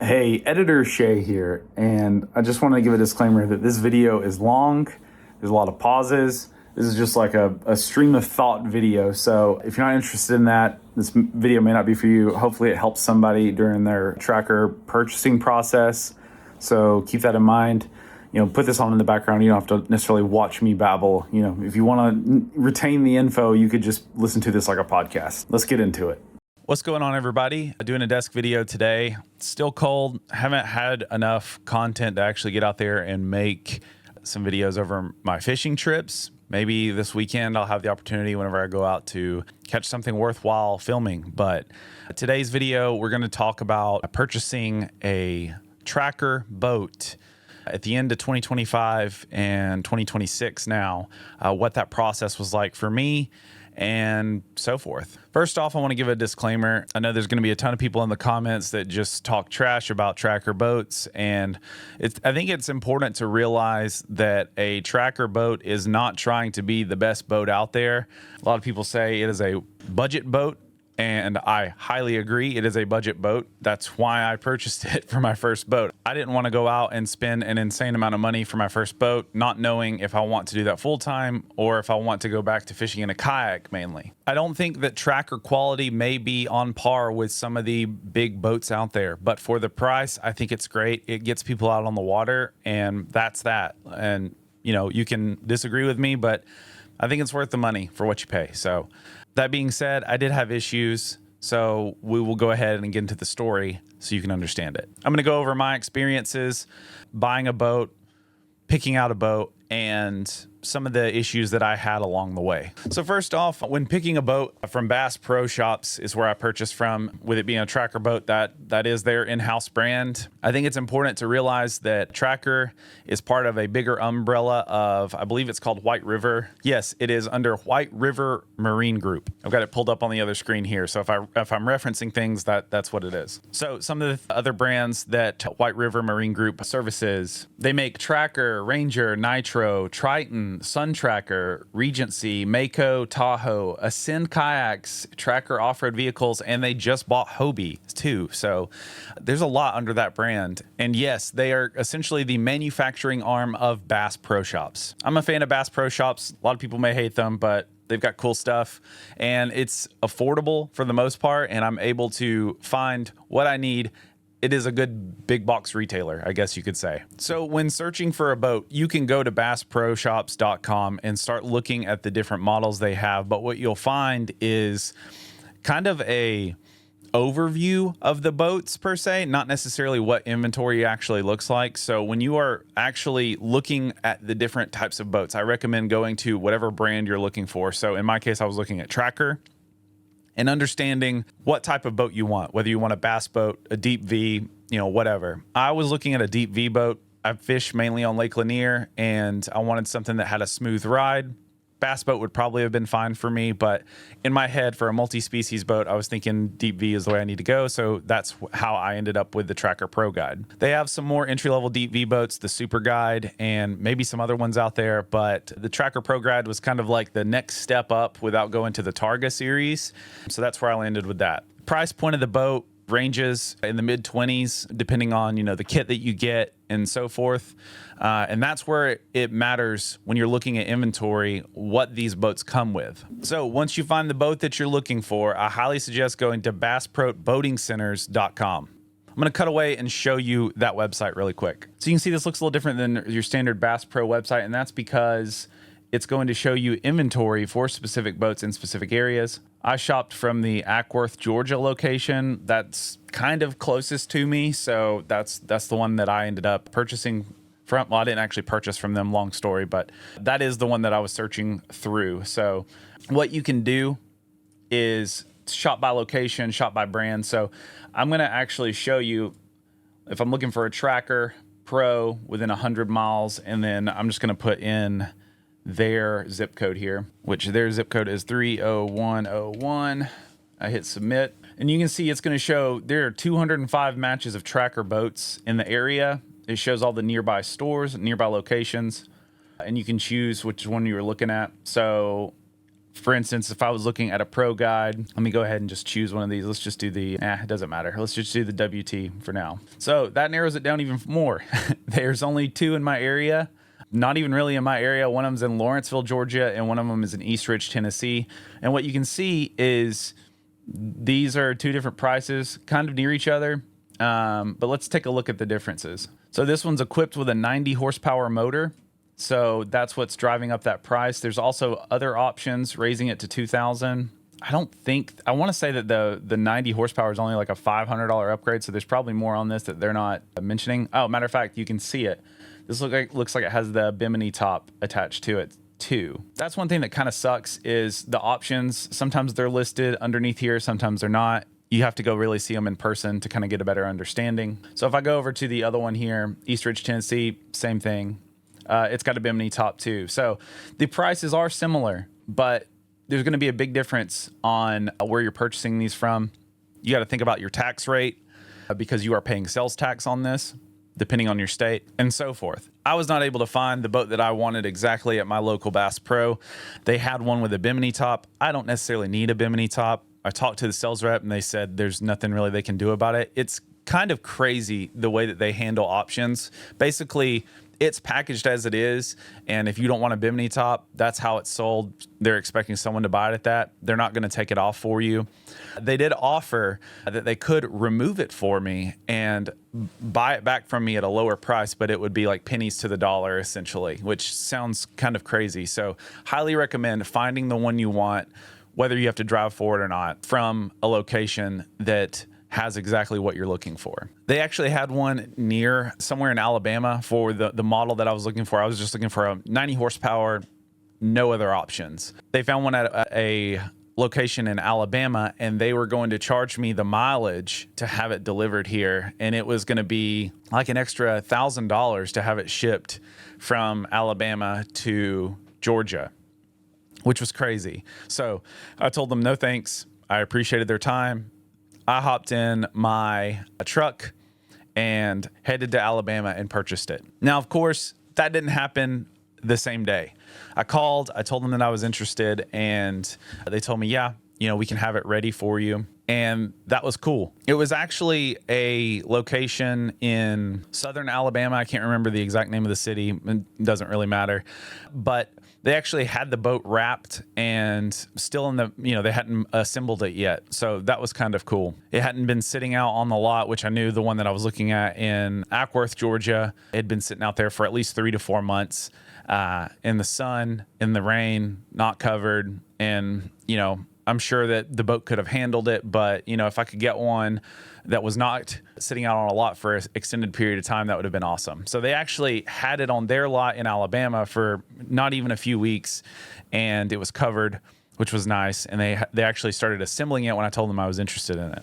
Hey, Editor Shay here, and I just want to give a disclaimer that this video is long. There's a lot of pauses. This is just like a stream of thought video, so if you're not interested in that, this video may not be for you. Hopefully it helps somebody during their tracker purchasing process, so keep that in mind. Put this on in the background. You don't have to necessarily watch me babble. If you want to retain the info, you could just listen to this like a podcast. Let's get into it. What's going on, everybody? Doing a desk video today. Still cold. Haven't had enough content to actually get out there and make some videos over my fishing trips. Maybe this weekend I'll have the opportunity whenever I go out to catch something worthwhile filming. But today's video, we're going to talk about purchasing a tracker boat at the end of 2025 and 2026 now, what that process was like for me and so forth. First off, I want to give a disclaimer. I know there's going to be a ton of people in the comments that just talk trash about tracker boats, and I think it's important to realize that a tracker boat is not trying to be the best boat out there. A lot of people say it is a budget boat, and I highly agree. It is a budget boat. That's why I purchased it for my first boat. I didn't want to go out and spend an insane amount of money for my first boat, not knowing if I want to do that full time or if I want to go back to fishing in a kayak mainly. I don't think that tracker quality may be on par with some of the big boats out there, but for the price, I think it's great. It gets people out on the water, and that's that. And you can disagree with me, but I think it's worth the money for what you pay. So that being said, I did have issues, so we will go ahead and get into the story so you can understand it. I'm going to go over my experiences buying a boat, picking out a boat, and some of the issues that I had along the way. So first off, when picking a boat from Bass Pro Shops is where I purchased from, with it being a tracker boat, that is their in-house brand. I think it's important to realize that Tracker is part of a bigger umbrella of, I believe it's called White River. Yes, it is under White River Marine Group. I've got it pulled up on the other screen here. So if I'm referencing things, that's what it is. So some of the other brands that White River Marine Group services, they make Tracker, Ranger, Nitro, Triton, Sun Tracker, Regency, Mako, Tahoe, Ascend Kayaks, Tracker off-road vehicles, and they just bought Hobie too. So there's a lot under that brand. And yes, they are essentially the manufacturing arm of Bass Pro Shops. I'm a fan of Bass Pro Shops. A lot of people may hate them, but they've got cool stuff and it's affordable for the most part, and I'm able to find what I need. It is a good big box retailer, I guess you could say. So when searching for a boat, you can go to bassproshops.com and start looking at the different models they have. But what you'll find is kind of a overview of the boats per se, not necessarily what inventory actually looks like. So when you are actually looking at the different types of boats, I recommend going to whatever brand you're looking for. So in my case, I was looking at Tracker, and understanding what type of boat you want, whether you want a bass boat, a deep V, whatever. I was looking at a deep V boat. I fish mainly on Lake Lanier, and I wanted something that had a smooth ride. Bass boat would probably have been fine for me, but in my head, for a multi-species boat, I was thinking deep V is the way I need to go. So that's how I ended up with the Tracker Pro Guide. They have some more entry-level deep V boats, the Super Guide, and maybe some other ones out there, but the Tracker Pro Guide was kind of like the next step up without going to the Targa series. So that's where I landed with that. Price point of the boat ranges in the mid-20s, depending on the kit that you get and so forth. And that's where it matters when you're looking at inventory, what these boats come with. So once you find the boat that you're looking for, I highly suggest going to BassProBoatingCenters.com. I'm going to cut away and show you that website really quick. So you can see this looks a little different than your standard Bass Pro website, and that's because it's going to show you inventory for specific boats in specific areas. I shopped from the Ackworth, Georgia location. That's kind of closest to me, so that's the one that I ended up purchasing from. Well, I didn't actually purchase from them, long story, but that is the one that I was searching through. So what you can do is shop by location, shop by brand. So I'm going to actually show you if I'm looking for a Tracker Pro within 100 miles, and then I'm just going to put in their zip code here, which their zip code is 30101. I hit submit, and you can see it's going to show there are 205 matches of Tracker boats in the area. It shows all the nearby stores, nearby locations, and you can choose which one you were looking at. So For instance, if I was looking at a pro guide, let me go ahead and just choose one of these. Let's just do it doesn't matter. Let's just do the WT for now. So that narrows it down even more. There's only 2 in my area. Not even really in my area. One of them's in Lawrenceville, Georgia, and one of them is in Eastridge, Tennessee. And what you can see is these are 2 different prices, kind of near each other. But let's take a look at the differences. So this one's equipped with a 90 horsepower motor. So that's what's driving up that price. There's also other options raising it to 2,000. I want to say that the 90 horsepower is only like a $500 upgrade. So there's probably more on this that they're not mentioning. Oh, matter of fact, you can see it. This looks like it has the Bimini top attached to it too. That's one thing that kind of sucks is the options. Sometimes they're listed underneath here. Sometimes they're not. You have to go really see them in person to kind of get a better understanding. So if I go over to the other one here, Eastridge, Tennessee, same thing. It's got a Bimini top too. So the prices are similar, but there's going to be a big difference on where you're purchasing these from. You got to think about your tax rate because you are paying sales tax on this, depending on your state and so forth. I was not able to find the boat that I wanted exactly at my local Bass Pro. They had one with a Bimini top. I don't necessarily need a Bimini top. I talked to the sales rep and they said there's nothing really they can do about it. It's kind of crazy the way that they handle options. Basically, it's packaged as it is, and if you don't want a Bimini top, that's how it's sold. They're expecting someone to buy it at that. They're not going to take it off for you. They did offer that they could remove it for me and buy it back from me at a lower price, but it would be like pennies to the dollar essentially, which sounds kind of crazy. So highly recommend finding the one you want, whether you have to drive for it or not, from a location that has exactly what you're looking for. They actually had one near somewhere in Alabama for the model that I was looking for. I was just looking for a 90 horsepower, no other options. They found one at a location in Alabama and they were going to charge me the mileage to have it delivered here. And it was going to be like an extra $1,000 to have it shipped from Alabama to Georgia, which was crazy. So I told them no thanks. I appreciated their time. I hopped in my truck and headed to Alabama and purchased it. Now, of course, that didn't happen the same day. I called, I told them that I was interested, and they told me, yeah, we can have it ready for you. And that was cool. It was actually a location in southern Alabama. I can't remember the exact name of the city. It doesn't really matter. But they actually had the boat wrapped and still in the, they hadn't assembled it yet. So that was kind of cool. It hadn't been sitting out on the lot, which I knew the one that I was looking at in Ackworth, Georgia, it had been sitting out there for at least 3 to 4 months in the sun, in the rain, not covered. And, I'm sure that the boat could have handled it, but if I could get one that was not sitting out on a lot for an extended period of time, that would have been awesome. So they actually had it on their lot in Alabama for not even a few weeks, and it was covered, which was nice. And they actually started assembling it when I told them I was interested in it.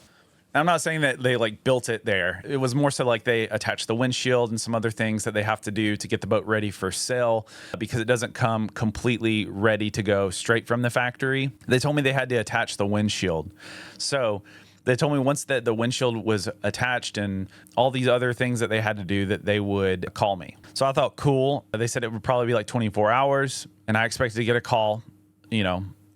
I'm not saying that they built it there. It was more so they attached the windshield and some other things that they have to do to get the boat ready for sale because it doesn't come completely ready to go straight from the factory. They told me they had to attach the windshield. So they told me once that the windshield was attached and all these other things that they had to do that they would call me. So I thought, cool. They said it would probably be like 24 hours and I expected to get a call,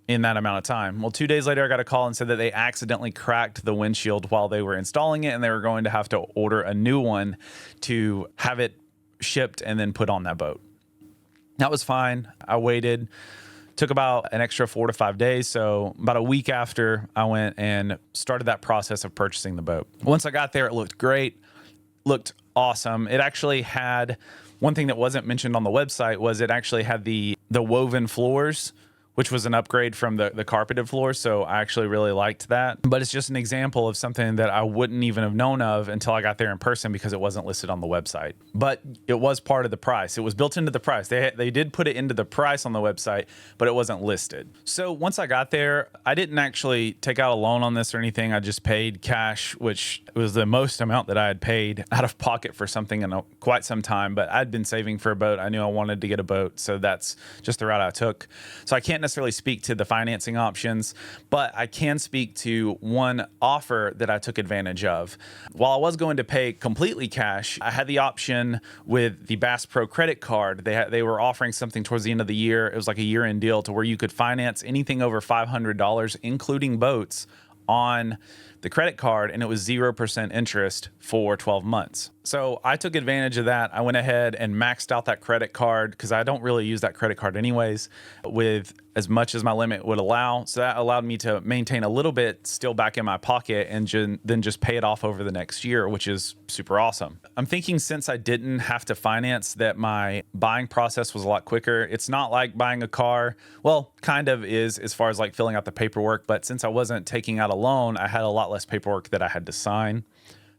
in that amount of time. Well, 2 days later, I got a call and said that they accidentally cracked the windshield while they were installing it, and they were going to have to order a new one to have it shipped and then put on that boat. That was fine. I waited. Took about an extra 4 to 5 days. So about a week after, I went and started that process of purchasing the boat. Once I got there, it looked great, looked awesome. It actually had, one thing that wasn't mentioned on the website was it actually had the woven floors, which was an upgrade from the carpeted floor. So I actually really liked that. But it's just an example of something that I wouldn't even have known of until I got there in person because it wasn't listed on the website. But it was part of the price. It was built into the price. They did put it into the price on the website, but it wasn't listed. So once I got there, I didn't actually take out a loan on this or anything. I just paid cash, which was the most amount that I had paid out of pocket for something in quite some time. But I'd been saving for a boat. I knew I wanted to get a boat. So that's just the route I took. So I can't can't necessarily speak to the financing options, but I can speak to one offer that I took advantage of. While I was going to pay completely cash, I had the option with the Bass Pro credit card. They were offering something towards the end of the year. It was like a year-end deal to where you could finance anything over $500, including boats, on the credit card, and it was 0% interest for 12 months. So I took advantage of that. I went ahead and maxed out that credit card because I don't really use that credit card anyways, with as much as my limit would allow. So that allowed me to maintain a little bit still back in my pocket and then just pay it off over the next year, which is super awesome. I'm thinking since I didn't have to finance, that my buying process was a lot quicker. It's not like buying a car. Well, kind of is as far as like filling out the paperwork, but since I wasn't taking out a loan, I had a lot less paperwork that I had to sign.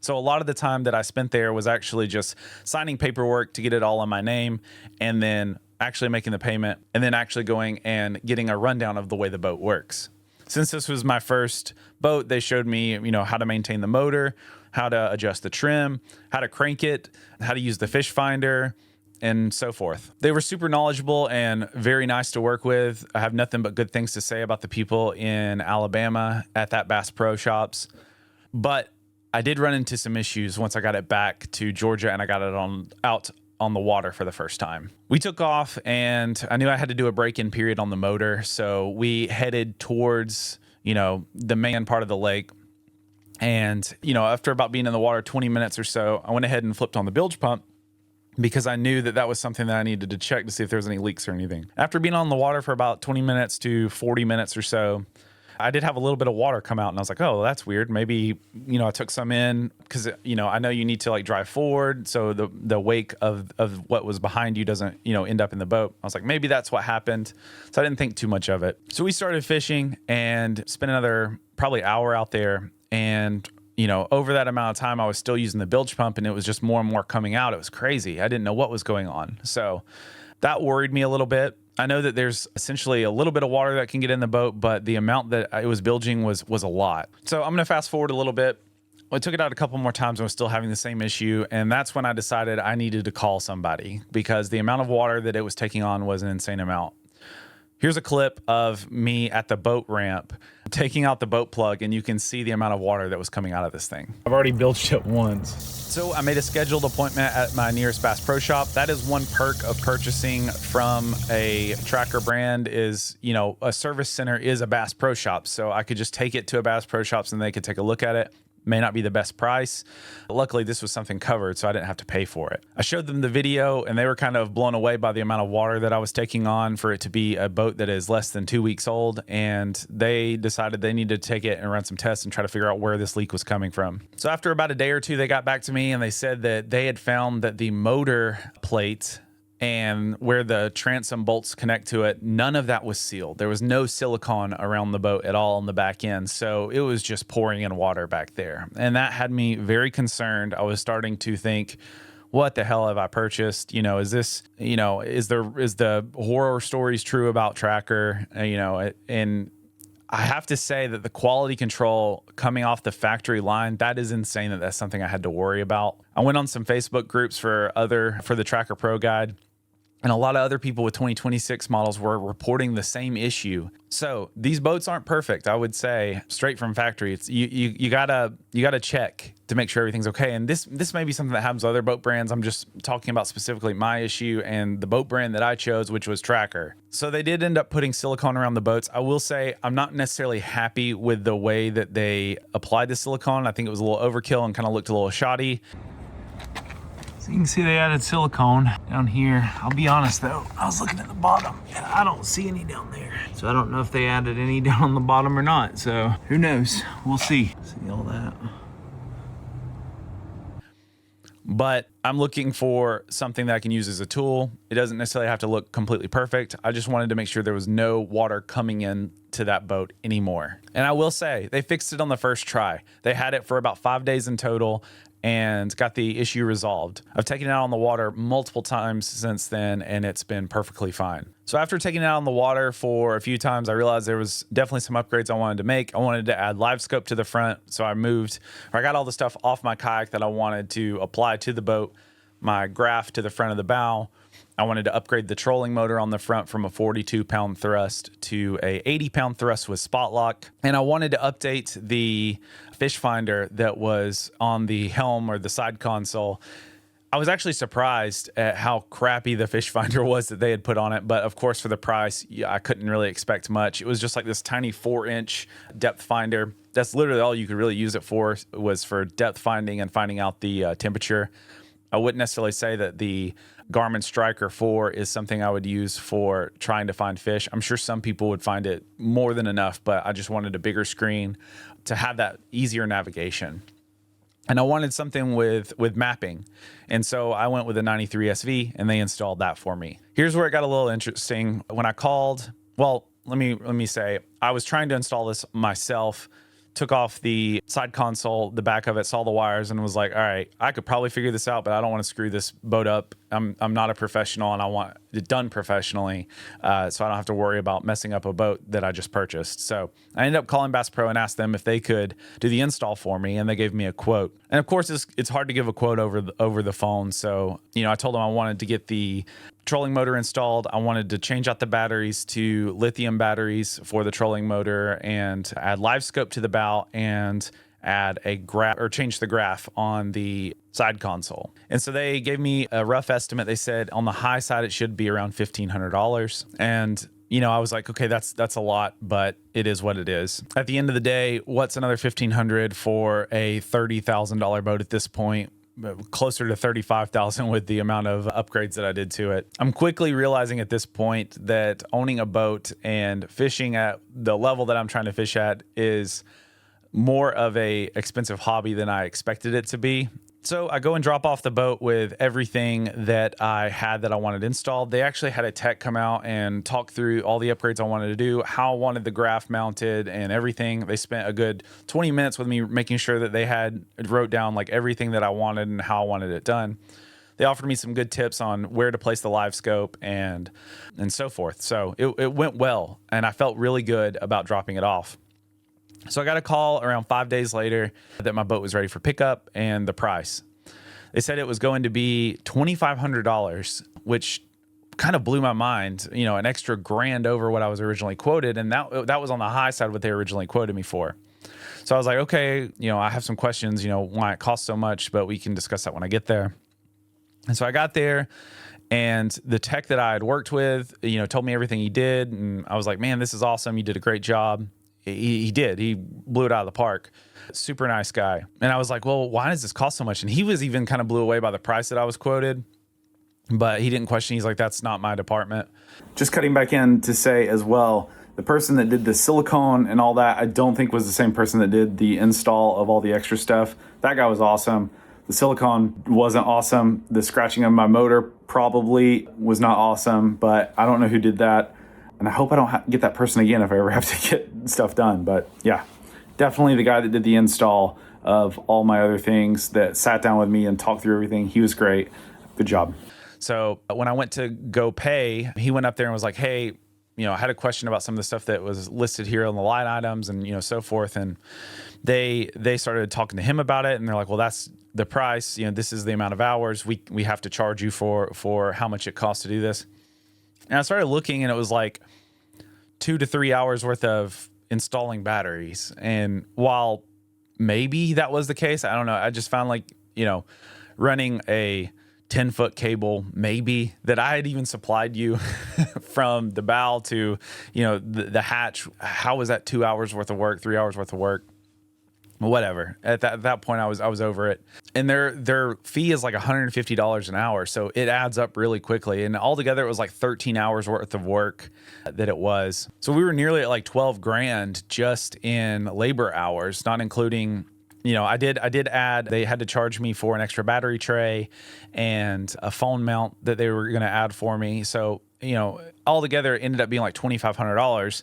So a lot of the time that I spent there was actually just signing paperwork to get it all in my name, and then actually making the payment, and then actually going and getting a rundown of the way the boat works. Since this was my first boat, they showed me, how to maintain the motor, how to adjust the trim, how to crank it, how to use the fish finder, and so forth. They were super knowledgeable and very nice to work with. I have nothing but good things to say about the people in Alabama at that Bass Pro Shops. But I did run into some issues once I got it back to Georgia and I got it out on the water for the first time. We took off and I knew I had to do a break-in period on the motor. So we headed towards, the main part of the lake. And, after about being in the water 20 minutes or so, I went ahead and flipped on the bilge pump because I knew that was something that I needed to check to see if there was any leaks or anything. After being on the water for about 20 minutes to 40 minutes or so, I did have a little bit of water come out, and I was like, oh, that's weird. Maybe, I took some in because, I know you need to like drive forward. So the wake of what was behind you doesn't, end up in the boat. I was like, maybe that's what happened. So I didn't think too much of it. So we started fishing and spent another probably hour out there. And, over that amount of time, I was still using the bilge pump, and it was just more and more coming out. It was crazy. I didn't know what was going on. So that worried me a little bit. I know that there's essentially a little bit of water that can get in the boat, but the amount that it was bilging was a lot. So I'm going to fast forward a little bit. I took it out a couple more times and was still having the same issue. And that's when I decided I needed to call somebody because the amount of water that it was taking on was an insane amount. Here's a clip of me at the boat ramp taking out the boat plug, and you can see the amount of water that was coming out of this thing. I've already bilged it once. So I made a scheduled appointment at my nearest Bass Pro Shop. That is one perk of purchasing from a tracker brand is, a service center is a Bass Pro Shop. So I could just take it to a Bass Pro Shops and they could take a look at it. May not be the best price. Luckily, this was something covered, so I didn't have to pay for it. I showed them the video, and they were kind of blown away by the amount of water that I was taking on for it to be a boat that is less than 2 weeks old, and they decided they needed to take it and run some tests and try to figure out where this leak was coming from. So after about a day or two, they got back to me, and they said that they had found that the motor plate and where the transom bolts connect to it, none of that was sealed. There was no silicone around the boat at all on the back end. So it was just pouring in water back there. And that had me very concerned. I was starting to think, what the hell have I purchased? Is this, is the horror stories true about Tracker? And I have to say that the quality control coming off the factory line, that is insane. That's something I had to worry about. I went on some Facebook groups for the Tracker Pro Guide. And a lot of other people with 2026 models were reporting the same issue. So these boats aren't perfect, I would say, straight from factory. It's you gotta check to make sure everything's okay. And this may be something that happens with other boat brands. I'm just talking about specifically my issue and the boat brand that I chose, which was Tracker. So they did end up putting silicone around the boats. I will say I'm not necessarily happy with the way that they applied the silicone. I think it was a little overkill and kind of looked a little shoddy. So you can see they added silicone down here. I'll be honest though, I was looking at the bottom and I don't see any down there. So I don't know if they added any down on the bottom or not. So who knows? We'll see. See all that. But I'm looking for something that I can use as a tool. It doesn't necessarily have to look completely perfect. I just wanted to make sure there was no water coming in to that boat anymore. And I will say, they fixed it on the first try. They had it for about 5 days in total and got the issue resolved. I've taken it out on the water multiple times since then, and it's been perfectly fine. So after taking it out on the water for a few times, I realized there was definitely some upgrades I wanted to make. I wanted to add LiveScope to the front, so I got all the stuff off my kayak that I wanted to apply to the boat, my graph to the front of the bow, I wanted to upgrade the trolling motor on the front from a 42-pound thrust to a 80-pound thrust with spot lock. And I wanted to update the fish finder that was on the helm or the side console. I was actually surprised at how crappy the fish finder was that they had put on it. But of course, for the price, I couldn't really expect much. It was just like this tiny 4-inch depth finder. That's literally all you could really use it for, was for depth finding and finding out the temperature. I wouldn't necessarily say that the Garmin Striker 4 is something I would use for trying to find fish. I'm sure some people would find it more than enough, but I just wanted a bigger screen to have that easier navigation. And I wanted something with mapping. And so I went with a 93 SV and they installed that for me. Here's where it got a little interesting. When I called, well, let me say, I was trying to install this myself, took off the side console, the back of it, saw the wires, and was like, all right, I could probably figure this out, but I don't want to screw this boat up. I'm not a professional, and I want it done professionally, so I don't have to worry about messing up a boat that I just purchased. So I ended up calling Bass Pro and asked them if they could do the install for me, and they gave me a quote. And of course, it's hard to give a quote over the phone. So, I told them I wanted to get the trolling motor installed. I wanted to change out the batteries to lithium batteries for the trolling motor and add LiveScope to the bow and add a graph, or change the graph on the side console. And so they gave me a rough estimate. They said on the high side, it should be around $1,500. And I was like, okay, that's a lot, but it is what it is. At the end of the day, what's another $1,500 for a $30,000 boat at this point? Closer to $35,000 with the amount of upgrades that I did to it. I'm quickly realizing at this point that owning a boat and fishing at the level that I'm trying to fish at is more of a expensive hobby than I expected it to be. So I go and drop off the boat with everything that I had that I wanted installed. They actually had a tech come out and talk through all the upgrades I wanted to do, how I wanted the graph mounted and everything. They spent a good 20 minutes with me making sure that they wrote down like everything that I wanted and how I wanted it done. They offered me some good tips on where to place the LiveScope and so forth. So it went well, and I felt really good about dropping it off. So I got a call around 5 days later that my boat was ready for pickup and the price. They said it was going to be $2,500, which kind of blew my mind, an extra $1,000 over what I was originally quoted. And that was on the high side what they originally quoted me for. So I was like, okay, I have some questions, why it costs so much, but we can discuss that when I get there. And so I got there, and the tech that I had worked with, told me everything he did. And I was like, man, this is awesome. You did a great job. He did. He blew it out of the park. Super nice guy. And I was like, well, why does this cost so much? And he was even kind of blew away by the price that I was quoted, but he didn't question. He's like, that's not my department. Just cutting back in to say as well, the person that did the silicone and all that, I don't think was the same person that did the install of all the extra stuff. That guy was awesome. The silicone wasn't awesome. The scratching of my motor probably was not awesome, but I don't know who did that. And I hope I don't get that person again if I ever have to get stuff done. But yeah, definitely the guy that did the install of all my other things, that sat down with me and talked through everything. He was great. Good job. So when I went to go pay, he went up there and was like, hey, I had a question about some of the stuff that was listed here on the line items and, so forth. And they started talking to him about it. And they're like, well, that's the price. This is the amount of hours we have to charge you for how much it costs to do this. And I started looking, and it was like 2 to 3 hours worth of installing batteries. And while maybe that was the case, I don't know. I just found like, running a 10-foot cable, maybe, that I had even supplied you from the bow to, the hatch. How was that 2 hours worth of work, 3 hours worth of work? Whatever. At that point, I was over it. And their fee is like $150 an hour, so it adds up really quickly. And altogether, it was like 13 hours worth of work that it was. So we were nearly at like 12 grand just in labor hours, not including. I did add. They had to charge me for an extra battery tray and a phone mount that they were going to add for me. So altogether, it ended up being like $2,500.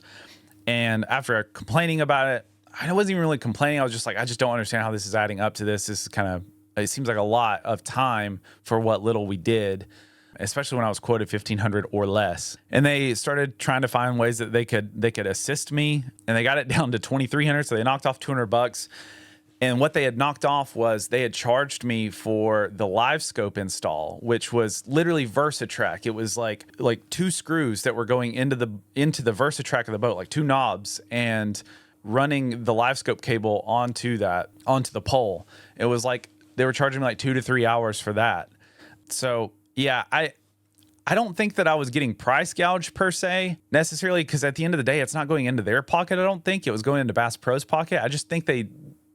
And after complaining about it, I wasn't even really complaining. I was just like, I just don't understand how this is adding up to this. This is it seems like a lot of time for what little we did, especially when I was quoted $1,500 or less. And they started trying to find ways that they could assist me, and they got it down to $2,300. So they knocked off $200. And what they had knocked off was they had charged me for the LiveScope install, which was literally VersaTrack. It was like 2 screws that were going into the VersaTrack of the boat, like 2 knobs, and running the LiveScope cable onto the pole. It was like they were charging me like 2 to 3 hours for that. So yeah, I don't think that I was getting price gouged per se necessarily, because at the end of the day, it's not going into their pocket. I don't think it was going into Bass Pro's pocket. I just think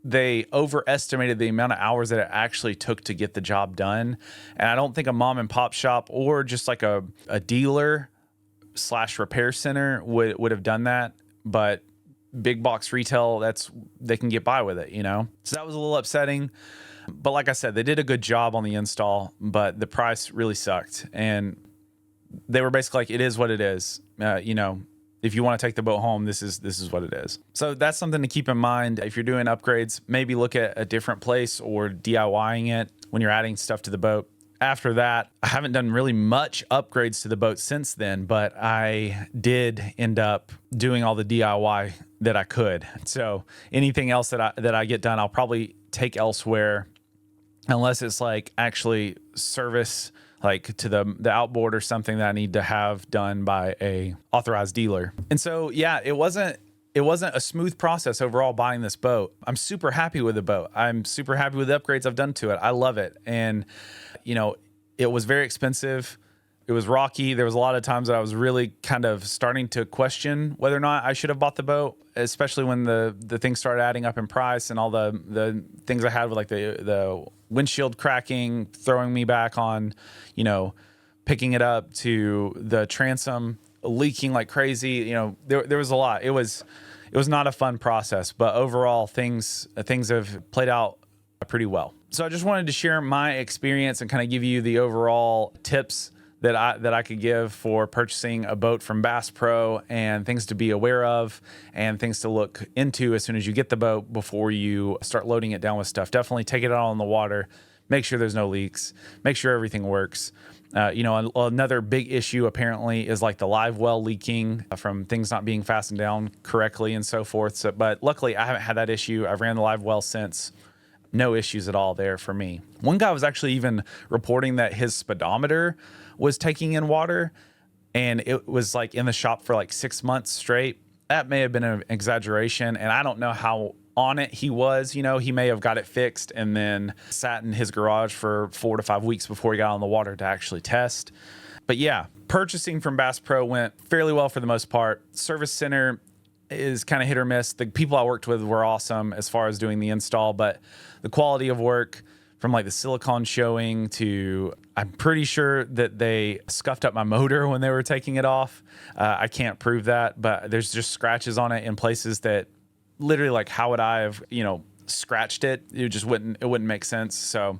they overestimated the amount of hours that it actually took to get the job done. And I don't think a mom and pop shop or just like a dealer / repair center would have done that. But big box retail, they can get by with it, you know? So that was a little upsetting. But like I said, they did a good job on the install, but the price really sucked. And they were basically like, it is what it is. You know, if you want to take the boat home, this is what it is. So that's something to keep in mind. If you're doing upgrades, maybe look at a different place or DIYing it when you're adding stuff to the boat. After that, I haven't done really much upgrades to the boat since then, but I did end up doing all the DIY that I could. So anything else that I get done, I'll probably take elsewhere, unless it's like actually service, like to the outboard or something that I need to have done by a authorized dealer. And so, yeah, it wasn't a smooth process overall buying this boat. I'm super happy with the boat. I'm super happy with the upgrades I've done to it. I love it. And, you know, it was very expensive. It was rocky. There was a lot of times that I was really kind of starting to question whether or not I should have bought the boat, especially when the things started adding up in price and all the things I had with like the windshield cracking, throwing me back on, you know, picking it up, to the transom leaking like crazy. You know, there was a lot. It was not a fun process, but overall things have played out pretty well. So I just wanted to share my experience and kind of give you the overall tips that I could give for purchasing a boat from Bass Pro, and things to be aware of and things to look into as soon as you get the boat before you start loading it down with stuff. Definitely take it out on the water, make sure there's no leaks, make sure everything works. You know, another big issue apparently is like the live well leaking from things not being fastened down correctly and so forth. So, but luckily I haven't had that issue. I've ran the live well since. No issues at all there for me. One guy was actually even reporting that his speedometer was taking in water, and it was like in the shop for like 6 months straight. That may have been an exaggeration, and I don't know how on it he was. You know, he may have got it fixed and then sat in his garage for 4 to 5 weeks before he got on the water to actually test. But yeah, purchasing from Bass Pro went fairly well for the most part. Service center is kind of hit or miss. The people I worked with were awesome as far as doing the install, but the quality of work, from like the silicone showing to, I'm pretty sure that they scuffed up my motor when they were taking it off. I can't prove that, but there's just scratches on it in places that literally, like, how would I have, you know, scratched it? It wouldn't make sense. So,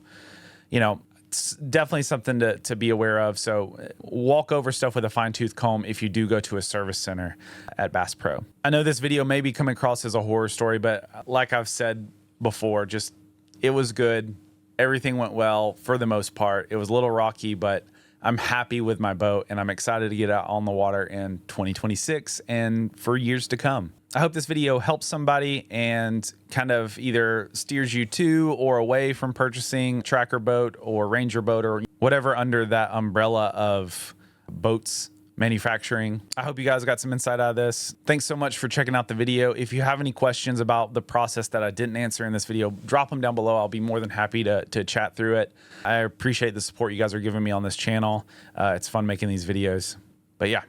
you know, it's definitely something to be aware of. So walk over stuff with a fine-tooth comb if you do go to a service center at Bass Pro. I know this video may be coming across as a horror story, but like I've said before, just it was good. Everything went well for the most part. It was a little rocky, but I'm happy with my boat, and I'm excited to get out on the water in 2026 and for years to come. I hope this video helps somebody and kind of either steers you to or away from purchasing tracker boat or Ranger boat or whatever under that umbrella of boats manufacturing. I hope you guys got some insight out of this. Thanks so much for checking out the video. If you have any questions about the process that I didn't answer in this video, drop them down below. I'll be more than happy to chat through it. I appreciate the support you guys are giving me on this channel. It's fun making these videos. But yeah,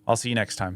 I'll see you next time.